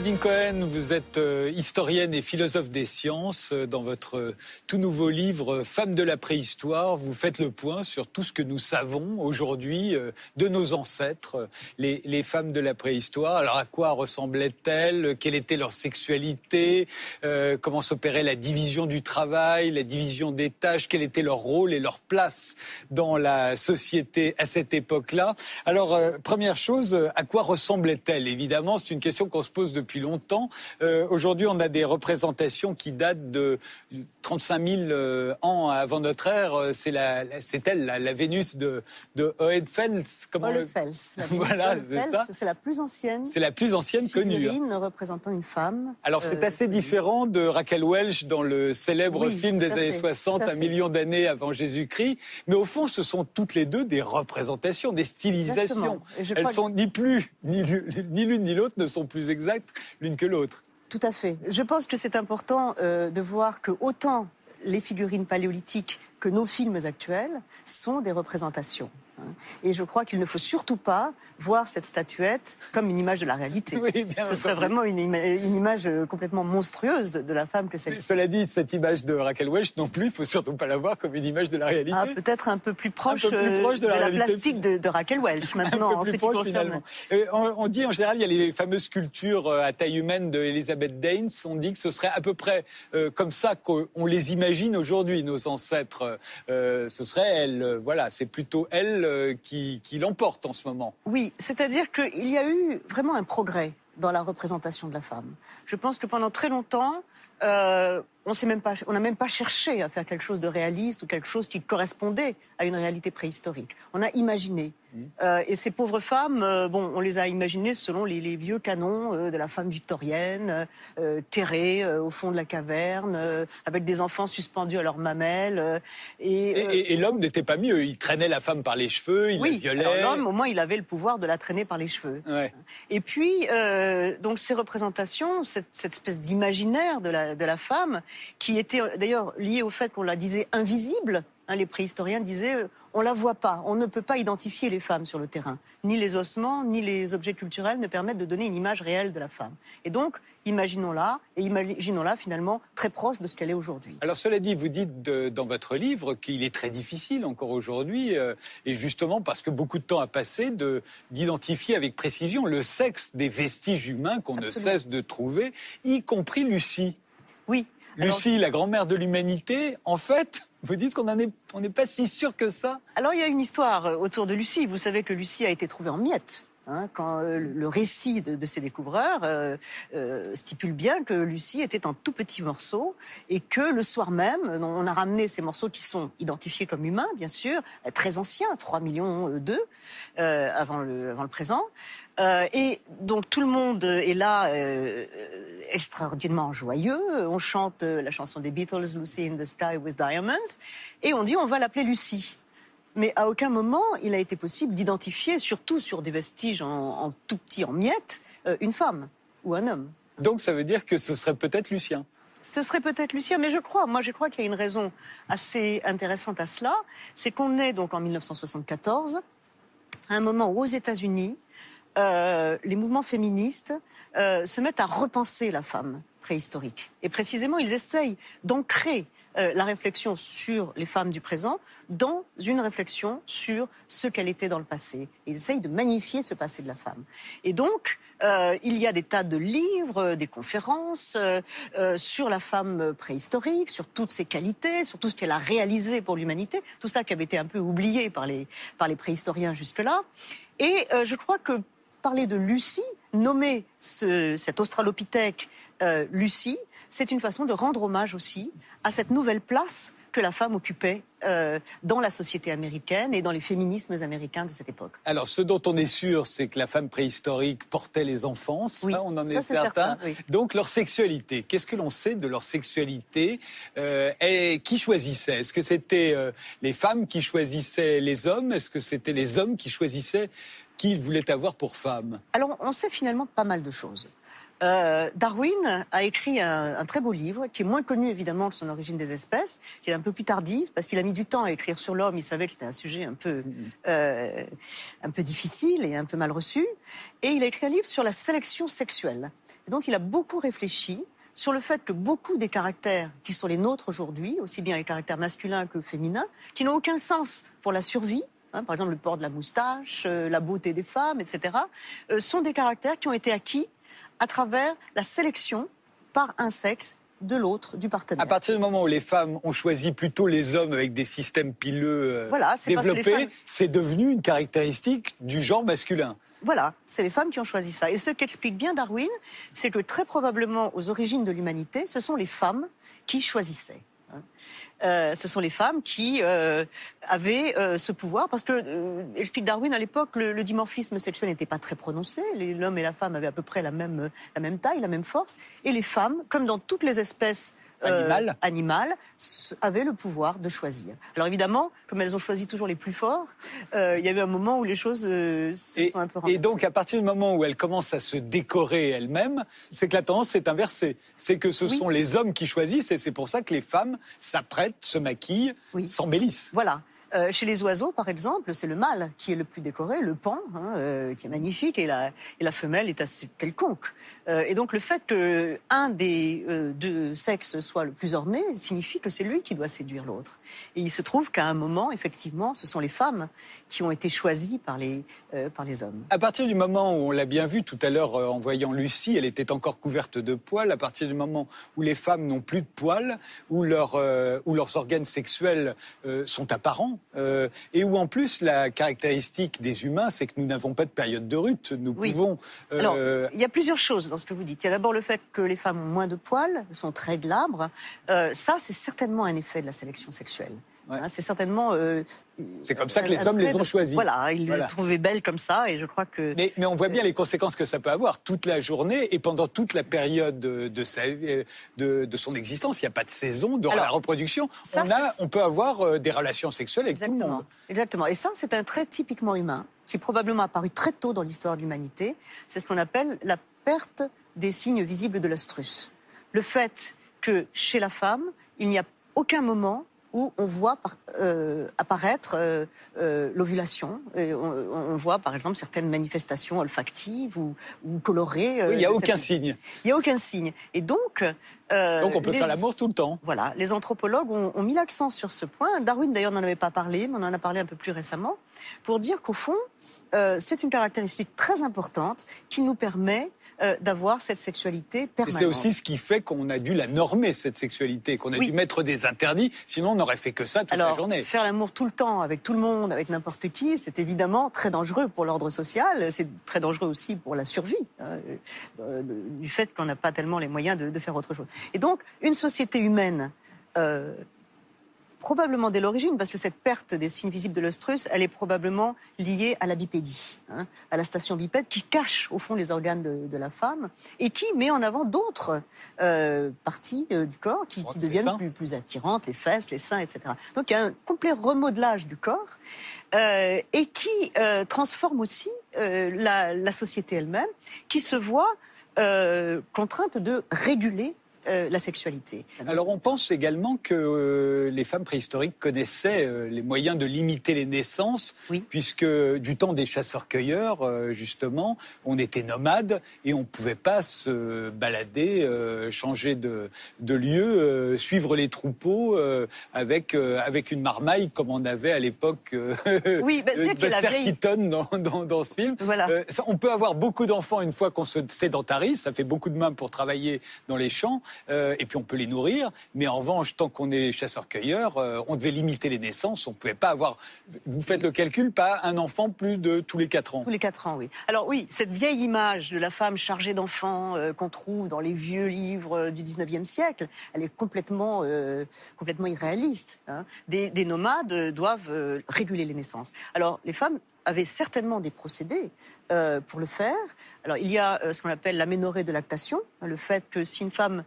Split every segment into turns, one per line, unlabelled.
Claudine Cohen, vous êtes historienne et philosophe des sciences. Dans votre tout nouveau livre « Femmes de la préhistoire », vous faites le point sur tout ce que nous savons aujourd'hui de nos ancêtres, les femmes de la préhistoire. Alors à quoi ressemblaient-elles? Quelle était leur sexualité? Comment s'opérait la division du travail, la division des tâches? Quel était leur rôle et leur place dans la société à cette époque-là? Alors, première chose, à quoi ressemblaient-elles? Évidemment, c'est une question qu'on se pose depuis longtemps. Aujourd'hui, on a des représentations qui datent de 35 000 ans avant notre ère. C'est elle, la Vénus de Hohenfels.
Hohenfels.
Voilà,
c'est la plus ancienne.
C'est la plus ancienne connue.
Figurine représentant une femme.
Alors, c'est assez différent de Raquel Welch dans le célèbre film des années 60, Un million d'années avant Jésus-Christ. Mais au fond, ce sont toutes les deux des représentations, des stylisations. Elles sont ni l'une ni l'autre ne sont plus exactes l'une que l'autre.
Tout à fait. Je pense que c'est important de voir que autant les figurines paléolithiques que nos films actuels sont des représentations. Et je crois qu'il ne faut surtout pas voir cette statuette comme une image de la réalité.
Oui, bien
Ce serait vraiment une image complètement monstrueuse de la femme que celle-ci.
Cela dit, cette image de Raquel Welch non plus, il ne faut surtout pas la voir comme une image de la réalité.
Peut-être un peu plus proche de la plastique de Raquel Welch maintenant, en ce qui concerne.
On dit en général, il y a les fameuses sculptures à taille humaine de Elizabeth Danes. On dit que ce serait à peu près comme ça qu'on les imagine aujourd'hui, nos ancêtres. Ce serait elle, voilà, c'est plutôt elle qui l'emporte en ce moment.
Oui, c'est-à-dire qu'il y a eu vraiment un progrès dans la représentation de la femme. Je pense que pendant très longtemps, on n'a même pas cherché à faire quelque chose de réaliste ou quelque chose qui correspondait à une réalité préhistorique. On a imaginé. Et ces pauvres femmes, on les a imaginées selon les vieux canons de la femme victorienne, terrée au fond de la caverne, avec des enfants suspendus à leurs mamelles.
Et l'homme n'était pas mieux. Il traînait la femme par les cheveux, il la violait.
Alors l'homme, au moins, il avait le pouvoir de la traîner par les cheveux.
Ouais.
Et puis, donc ces représentations, cette espèce d'imaginaire de la femme, qui était d'ailleurs liée au fait qu'on la disait invisible. Les préhistoriens disaient on la voit pas, on ne peut pas identifier les femmes sur le terrain. Ni les ossements, ni les objets culturels ne permettent de donner une image réelle de la femme. Et donc, imaginons-la finalement très proche de ce qu'elle est aujourd'hui.
Alors cela dit, vous dites dans votre livre qu'il est très difficile encore aujourd'hui, et justement parce que beaucoup de temps a passé, d'identifier avec précision le sexe des vestiges humains qu'on ne cesse de trouver, y compris Lucie.
Oui.
Lucie, la grand-mère de l'humanité, en fait, vous dites qu'on n'est pas si sûr que ça.
Alors il y a une histoire autour de Lucie. Vous savez que Lucie a été trouvée en miettes. Quand le récit de ces découvreurs stipule bien que Lucie était en tout petits morceaux et que le soir même, on a ramené ces morceaux qui sont identifiés comme humains, bien sûr, très anciens, 3 millions d'œufs avant le présent. Et donc tout le monde est là extraordinairement joyeux. On chante la chanson des Beatles, Lucy in the Sky with Diamonds, et on dit on va l'appeler Lucie. Mais à aucun moment il a été possible d'identifier, surtout sur des vestiges en tout petit, en miettes, une femme ou un homme.
Donc ça veut dire que ce serait peut-être Lucien.
Ce serait peut-être Lucien, mais je crois qu'il y a une raison assez intéressante à cela. C'est qu'on est donc en 1974, à un moment où aux États-Unis, les mouvements féministes se mettent à repenser la femme préhistorique. Et précisément, ils essayent d'ancrer la réflexion sur les femmes du présent dans une réflexion sur ce qu'elle était dans le passé. Ils essayent de magnifier ce passé de la femme. Et donc, il y a des tas de livres, des conférences sur la femme préhistorique, sur toutes ses qualités, sur tout ce qu'elle a réalisé pour l'humanité, tout ça qui avait été un peu oublié par les préhistoriens jusque-là. Et je crois que parler de Lucie, nommer cet australopithèque Lucie, c'est une façon de rendre hommage aussi à cette nouvelle place que la femme occupait dans la société américaine et dans les féminismes américains de cette époque.
Alors, ce dont on est sûr, c'est que la femme préhistorique portait les enfants, ça, on en est certain. Oui. Donc, leur sexualité, qu'est-ce que l'on sait de leur sexualité et qui choisissait? Est-ce que c'était les femmes qui choisissaient les hommes? Est-ce que c'était les hommes qui choisissaient qui ils voulaient avoir pour femme?
Alors, on sait finalement pas mal de choses. Darwin a écrit un très beau livre, qui est moins connu évidemment que son Origine des espèces, qui est un peu plus tardif, parce qu'il a mis du temps à écrire sur l'homme, il savait que c'était un sujet un peu difficile et un peu mal reçu, et il a écrit un livre sur la sélection sexuelle. Et donc, il a beaucoup réfléchi sur le fait que beaucoup des caractères qui sont les nôtres aujourd'hui, aussi bien les caractères masculins que féminins, qui n'ont aucun sens pour la survie, par exemple le port de la moustache, la beauté des femmes, etc., sont des caractères qui ont été acquis à travers la sélection par un sexe de l'autre, du partenaire.
À partir du moment où les femmes ont choisi plutôt les hommes avec des systèmes pileux développés, c'est devenu une caractéristique du genre masculin.
Voilà, c'est les femmes qui ont choisi ça. Et ce qu'explique bien Darwin, c'est que très probablement, aux origines de l'humanité, ce sont les femmes qui choisissaient. Ce sont les femmes qui avaient ce pouvoir, parce que, explique Darwin, à l'époque, le dimorphisme sexuel n'était pas très prononcé. L'homme et la femme avaient à peu près la même taille, la même force. Et les femmes, comme dans toutes les espèces animales, avaient le pouvoir de choisir. Alors évidemment, comme elles ont choisi toujours les plus forts, il y avait un moment où les choses se sont un peu renversées.
Et donc, à partir du moment où elles commencent à se décorer elles-mêmes, c'est que la tendance s'est inversée. C'est que ce sont les hommes qui choisissent, et c'est pour ça que les femmes s'apprêtent, se maquillent, s'embellissent.
Voilà. Chez les oiseaux, par exemple, c'est le mâle qui est le plus décoré, le paon, qui est magnifique, et la femelle est assez quelconque. Et donc le fait qu'un des deux sexes soit le plus orné signifie que c'est lui qui doit séduire l'autre. Et il se trouve qu'à un moment, effectivement, ce sont les femmes qui ont été choisies par les hommes.
À partir du moment où, on l'a bien vu tout à l'heure en voyant Lucie, elle était encore couverte de poils, à partir du moment où les femmes n'ont plus de poils, où leurs organes sexuels sont apparents, et où en plus la caractéristique des humains, c'est que nous n'avons pas de période de rut. Nous pouvons...
Alors, il y a plusieurs choses dans ce que vous dites. Il y a d'abord le fait que les femmes ont moins de poils, sont très glabres. Ça, c'est certainement un effet de la sélection sexuelle.
Ouais.
C'est certainement...
c'est comme ça que les hommes les ont choisis.
Voilà, ils les trouvaient belles comme ça, et je crois que...
Mais on voit bien les conséquences que ça peut avoir toute la journée et pendant toute la période de son existence. Il n'y a pas de saison, de la reproduction. On peut avoir des relations sexuelles avec tout le monde.
Exactement. Et ça, c'est un trait typiquement humain, qui est probablement apparu très tôt dans l'histoire de l'humanité. C'est ce qu'on appelle la perte des signes visibles de l'œstrus. Le fait que, chez la femme, il n'y a aucun moment où on voit apparaître l'ovulation. On voit, par exemple, certaines manifestations olfactives ou colorées.
Oui, il n'y a aucun signe.
Il n'y a aucun signe. Et donc
on peut faire l'amour tout le temps.
Voilà, les anthropologues ont mis l'accent sur ce point. Darwin, d'ailleurs, n'en avait pas parlé, mais on en a parlé un peu plus récemment, pour dire qu'au fond, c'est une caractéristique très importante qui nous permet d'avoir cette sexualité permanente.
Et c'est aussi ce qui fait qu'on a dû la normer, cette sexualité, qu'on a dû mettre des interdits, sinon on n'aurait fait que ça toute la journée.
Faire l'amour tout le temps, avec tout le monde, avec n'importe qui, c'est évidemment très dangereux pour l'ordre social, c'est très dangereux aussi pour la survie, du fait qu'on n'a pas tellement les moyens de faire autre chose. Et donc, une société humaine... probablement dès l'origine, parce que cette perte des signes visibles de l'œstrus, elle est probablement liée à la bipédie, à la station bipède, qui cache au fond les organes de la femme et qui met en avant d'autres parties du corps qui deviennent plus attirantes, les fesses, les seins, etc. Donc il y a un complet remodelage du corps et qui transforme aussi la société elle-même, qui se voit contrainte de réguler la sexualité.
Alors on pense également que les femmes préhistoriques connaissaient les moyens de limiter les naissances, puisque du temps des chasseurs-cueilleurs, justement, on était nomades et on ne pouvait pas se balader, changer de lieu, suivre les troupeaux avec une marmaille comme on avait à l'époque Buster Keaton dans ce film.
Voilà.
On peut avoir beaucoup d'enfants une fois qu'on se sédentarise, ça fait beaucoup de mains pour travailler dans les champs. Et puis on peut les nourrir, mais en revanche, tant qu'on est chasseur-cueilleur, on devait limiter les naissances, on ne pouvait pas avoir, vous faites le calcul, pas un enfant plus de tous les 4 ans.
Tous les 4 ans, oui. Alors oui, cette vieille image de la femme chargée d'enfants qu'on trouve dans les vieux livres du 19e siècle, elle est complètement irréaliste. Des nomades doivent réguler les naissances. Alors les femmes avaient certainement des procédés pour le faire. Alors, il y a ce qu'on appelle l'aménorrhée de lactation, le fait que si une femme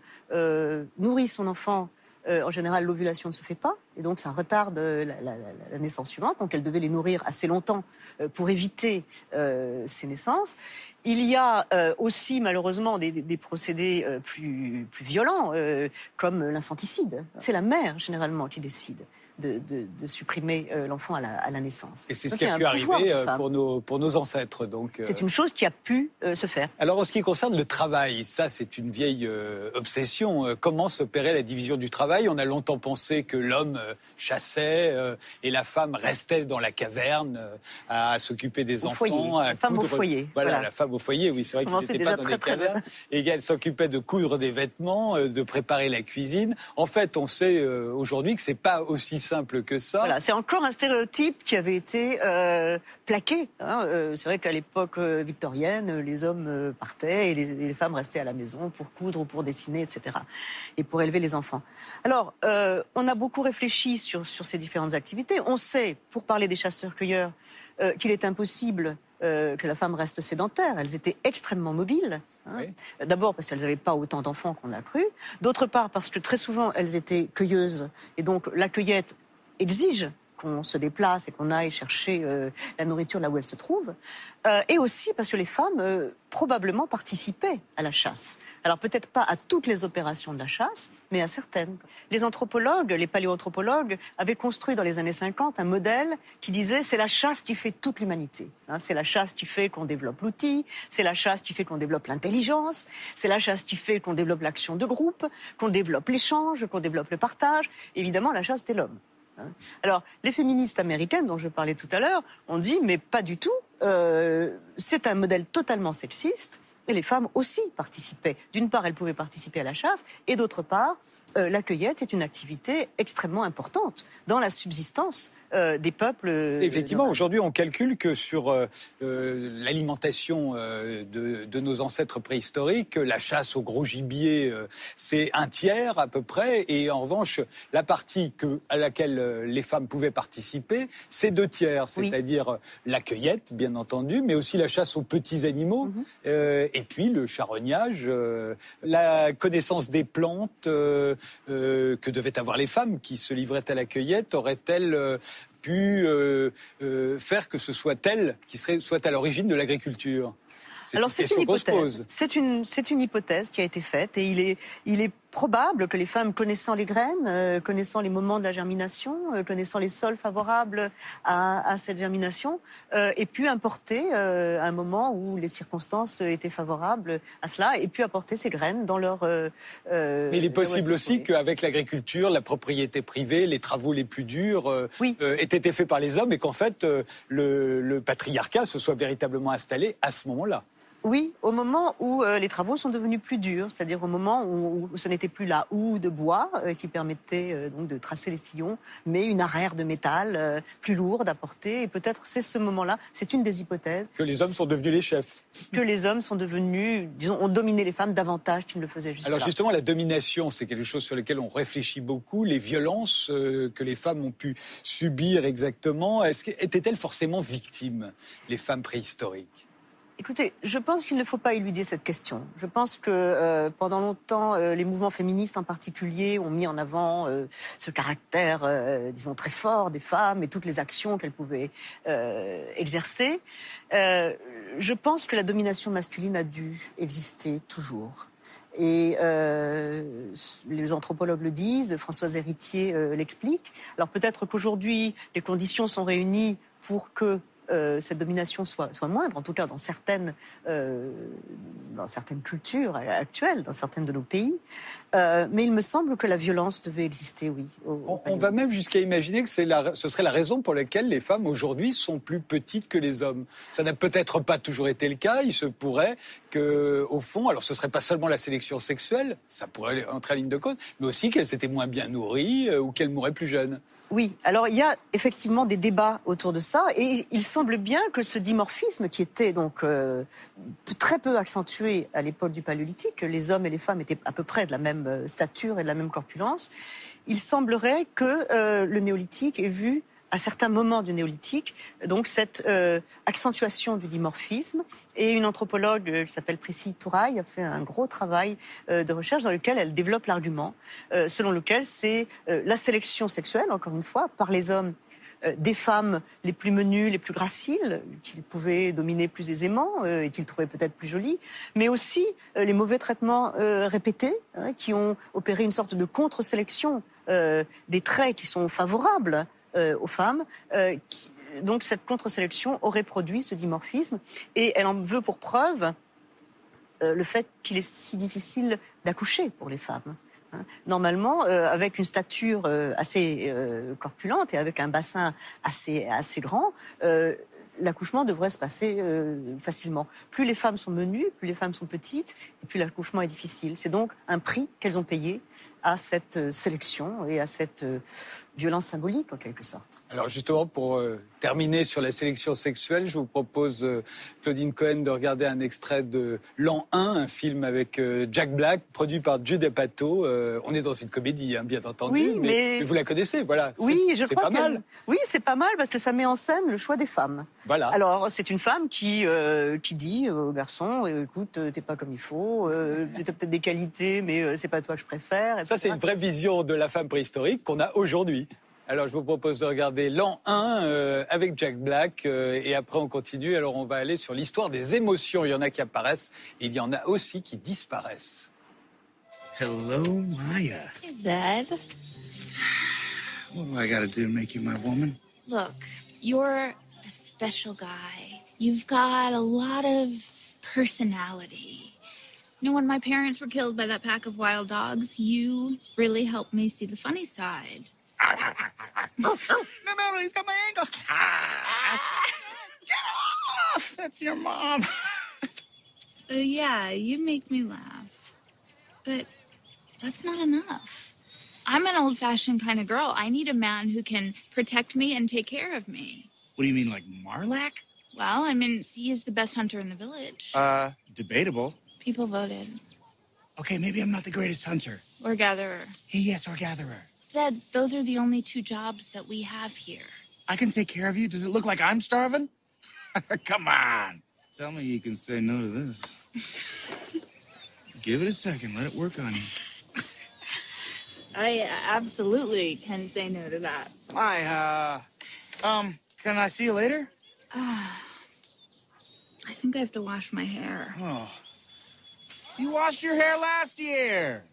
nourrit son enfant, en général, l'ovulation ne se fait pas, et donc ça retarde la naissance suivante. Donc, elle devait les nourrir assez longtemps pour éviter ces naissances. Il y a aussi, malheureusement, des procédés plus violents, comme l'infanticide. C'est la mère, généralement, qui décide. de supprimer l'enfant à la naissance.
Et c'est ce qui a pu arriver pour nos ancêtres. Donc,
c'est une chose qui a pu se faire.
Alors en ce qui concerne le travail, ça c'est une vieille obsession. Comment s'opérait la division du travail? On a longtemps pensé que l'homme chassait et la femme restait dans la caverne à s'occuper des enfants.
Foyer.
À
la femme au foyer.
Voilà, la femme au foyer, oui, c'est vrai qu'ils n'étaient pas dans les cavernes. Et elle s'occupait de coudre des vêtements, de préparer la cuisine. En fait, on sait aujourd'hui que c'est pas aussi simple que ça.
Voilà, c'est encore un stéréotype qui avait été plaqué. C'est vrai qu'à l'époque victorienne, les hommes partaient et les femmes restaient à la maison pour coudre ou pour dessiner, etc. Et pour élever les enfants. Alors, on a beaucoup réfléchi sur ces différentes activités. On sait, pour parler des chasseurs-cueilleurs, qu'il est impossible que la femme reste sédentaire. Elles étaient extrêmement mobiles. Oui. D'abord parce qu'elles n'avaient pas autant d'enfants qu'on l'a cru. D'autre part parce que très souvent, elles étaient cueilleuses. Et donc, la cueillette exige qu'on se déplace et qu'on aille chercher la nourriture là où elle se trouve. Et aussi parce que les femmes probablement participaient à la chasse. Alors peut-être pas à toutes les opérations de la chasse, mais à certaines. Les anthropologues, les paléoanthropologues avaient construit dans les années 50 un modèle qui disait c'est la chasse qui fait toute l'humanité. C'est la chasse qui fait qu'on développe l'outil, c'est la chasse qui fait qu'on développe l'intelligence, c'est la chasse qui fait qu'on développe l'action de groupe, qu'on développe l'échange, qu'on développe le partage. Évidemment, la chasse, c'est l'homme. Alors, les féministes américaines dont je parlais tout à l'heure ont dit, mais pas du tout, c'est un modèle totalement sexiste, et les femmes aussi participaient. D'une part, elles pouvaient participer à la chasse, et d'autre part, la cueillette est une activité extrêmement importante dans la subsistance des peuples.
Effectivement, aujourd'hui, on calcule que sur l'alimentation de nos ancêtres préhistoriques, la chasse au gros gibier, c'est un tiers à peu près. Et en revanche, la partie à laquelle les femmes pouvaient participer, c'est 2 tiers. C'est-à-dire la cueillette, bien entendu, mais aussi la chasse aux petits animaux. Et puis le charognage, la connaissance des plantes que devaient avoir les femmes qui se livraient à la cueillette, auraient-elles pu faire que ce soit elle qui soit à l'origine de l'agriculture?
Alors c'est une hypothèse. C'est une hypothèse qui a été faite et il est probable que les femmes connaissant les graines, connaissant les moments de la germination, connaissant les sols favorables à cette germination, aient pu importer à un moment où les circonstances étaient favorables à cela, et pu apporter ces graines dans leur.
Mais il est possible aussi qu'avec l'agriculture, la propriété privée, les travaux les plus durs aient été faits par les hommes et qu'en fait le patriarcat se soit véritablement installé à ce moment-là.
Oui, au moment où les travaux sont devenus plus durs, c'est-à-dire au moment où ce n'était plus la houe de bois qui permettait donc de tracer les sillons, mais une arère de métal plus lourde à porter. Et peut-être c'est ce moment-là, c'est une des hypothèses.
Que les hommes sont devenus les chefs.
Que les hommes sont devenus, disons, ont dominé les femmes davantage qu'ils ne le faisaient jusque-là.
Alors justement, la domination, c'est quelque chose sur lequel on réfléchit beaucoup. Les violences que les femmes ont pu subir exactement, étaient-elles forcément victimes, les femmes préhistoriques ?
Écoutez, je pense qu'il ne faut pas éluder cette question. Je pense que pendant longtemps, les mouvements féministes en particulier ont mis en avant ce caractère, disons, très fort des femmes et toutes les actions qu'elles pouvaient exercer. Je pense que la domination masculine a dû exister toujours. Et les anthropologues le disent, Françoise Héritier l'explique. Alors peut-être qu'aujourd'hui, les conditions sont réunies pour que cette domination soit moindre, en tout cas dans certaines cultures actuelles, dans certaines de nos pays. Mais il me semble que la violence devait exister, oui.
On va même jusqu'à imaginer que ce serait la raison pour laquelle les femmes aujourd'hui sont plus petites que les hommes. Ça n'a peut-être pas toujours été le cas. Il se pourrait qu'au fond, alors ce ne serait pas seulement la sélection sexuelle, ça pourrait entrer en ligne de compte, mais aussi qu'elles étaient moins bien nourries ou qu'elles mouraient plus jeunes.
Oui, alors il y a effectivement des débats autour de ça, et il semble bien que ce dimorphisme qui était donc très peu accentué à l'époque du Paléolithique, les hommes et les femmes étaient à peu près de la même stature et de la même corpulence, il semblerait que le Néolithique ait vu à certains moments du Néolithique, donc cette accentuation du dimorphisme. Et une anthropologue qui s'appelle Priscille Touraille a fait un gros travail de recherche dans lequel elle développe l'argument selon lequel c'est la sélection sexuelle, encore une fois, par les hommes des femmes les plus menues, les plus graciles, qu'il pouvait dominer plus aisément et qu'il trouvait peut-être plus jolies, mais aussi les mauvais traitements répétés qui ont opéré une sorte de contre-sélection des traits qui sont favorables aux femmes. Donc cette contre-sélection aurait produit ce dimorphisme et elle en veut pour preuve le fait qu'il est si difficile d'accoucher pour les femmes. Normalement, avec une stature assez corpulente et avec un bassin assez grand, l'accouchement devrait se passer facilement. Plus les femmes sont menues, plus les femmes sont petites, et plus l'accouchement est difficile. C'est donc un prix qu'elles ont payé à cette sélection et à cette violence symbolique, en quelque sorte.
Alors justement, pour terminer sur la sélection sexuelle, je vous propose, Claudine Cohen, de regarder un extrait de L'An 1, un film avec Jack Black, produit par Judd Apatow. On est dans une comédie, hein, bien entendu,
oui,
mais vous la connaissez, voilà.
Oui, je crois
pas mal.
Oui, c'est pas mal parce que ça met en scène le choix des femmes.
Voilà.
Alors, c'est une femme qui dit au garçon, écoute, t'es pas comme il faut, t'as peut-être des qualités, mais c'est pas toi que je préfère.
Ça, c'est une vraie vision de la femme préhistorique qu'on a aujourd'hui. Alors, je vous propose de regarder L'An 1 avec Jack Black et après on continue. Alors, on va aller sur l'histoire des émotions. Il y en a qui apparaissent et il y en a aussi qui disparaissent.
Hello, Maya.
Hey, Zed.
What do I gotta do to make you my woman?
Look, you're a special guy. You've got a lot of personality. You know, when my parents were killed by that pack of wild dogs, you really helped me see the funny side.
No, he's got my ankle. Get off! That's your mom.
So yeah, you make me laugh. But that's not enough. I'm an old-fashioned kind of girl. I need a man who can protect me and take care of me.
What do you mean, like Marlack?
Well, I mean, he is the best hunter in the village.
Debatable.
People voted.
Okay, maybe I'm not the greatest hunter.
Or gatherer.
Yes, or gatherer.
Zed, those are the only two jobs that we have here.
I can take care of you. Does it look like I'm starving? Come on. Tell me you can say no to this. Give it a second. Let it work on you.
I absolutely can say no to that.
Can I see you later?
I think I have to wash my hair.
Oh. You washed your hair last year.